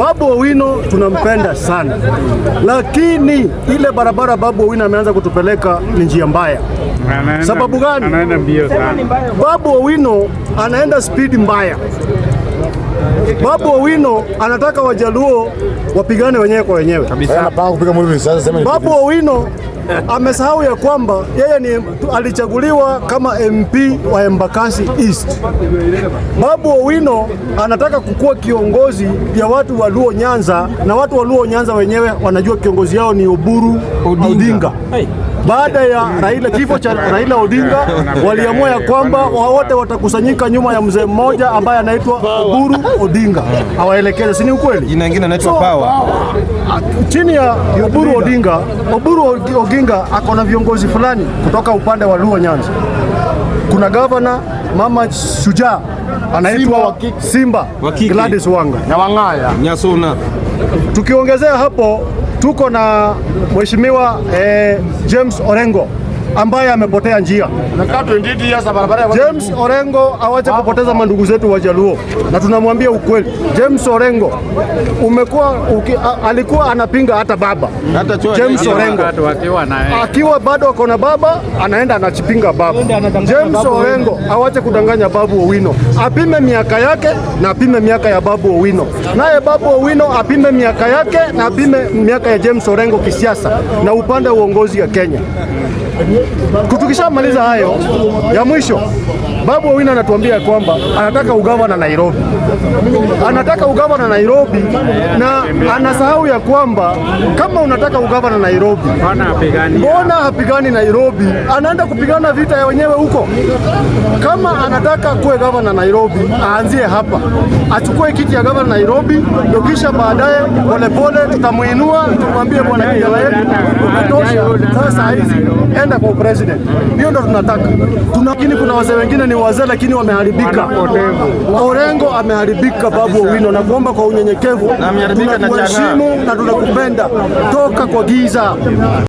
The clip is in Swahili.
Babu Owino tunampenda sana, lakini ile barabara Babu Owino ameanza kutupeleka ni njia mbaya. Sababu gani? Anaenda mbio sana. Babu Owino anaenda speed mbaya. Babu Owino anataka Wajaluo wapigane wenyewe kwa wenyewe. Babu Owino amesahau ya kwamba yeye alichaguliwa kama MP wa Embakasi East. Babu Owino anataka kukuwa kiongozi ya watu wa Luo Nyanza, na watu wa Luo Nyanza wenyewe wanajua kiongozi yao ni Oburu Odinga. Baada ya kifo cha Raila Odinga, waliamua ya kwamba wote watakusanyika nyuma ya mzee mmoja ambaye anaitwa Oburu Odinga awaelekeze, si ni ukweli? Jina lingine anaitwa Power. Chini ya Oburu Odinga, Oburu Odinga ako na viongozi fulani kutoka upande wa Luo Nyanza. Kuna gavana mama shujaa anaitwa Simba Gladys Wanga na Wangaya Nyasuna. Tukiongezea hapo tuko na mheshimiwa James Orengo ambaye amepotea njia. James Orengo awache kupoteza mandugu zetu wa Jaluo, na tunamwambia ukweli. James Orengo alikuwa anapinga hata baba. James Orengo akiwa bado ako na baba anaenda anachipinga baba. James Orengo awache kudanganya Babu Owino, apime miaka yake na apime miaka ya Babu Owino, naye Babu Owino apime miaka yake na apime miaka ya James Orengo kisiasa na upande wa uongozi ya Kenya. Tukishamaliza hayo ya mwisho, Babu Owino anatuambia kwamba anataka ugavana Nairobi. Anataka ugavana Nairobi na anasahau ya kwamba kama unataka ugavana Nairobi, mbona hapigani Nairobi? Anaenda kupigana vita ya wenyewe huko. Kama anataka kuwe gavana Nairobi, aanzie hapa, achukue kiti ya gavana Nairobi, ndio kisha baadaye polepole tutamuinua, tumwambie bwana kijana yetu umetosha, sasa hizi enda kwa president. Hiyo ndo tunataka. Lakini kuna wazee wengine ni wazee lakini wameharibika. Orengo ameharibika. Babu Owino, na kuomba kwa unyenyekevu, tunakuheshimu na tunakupenda, toka kwa giza.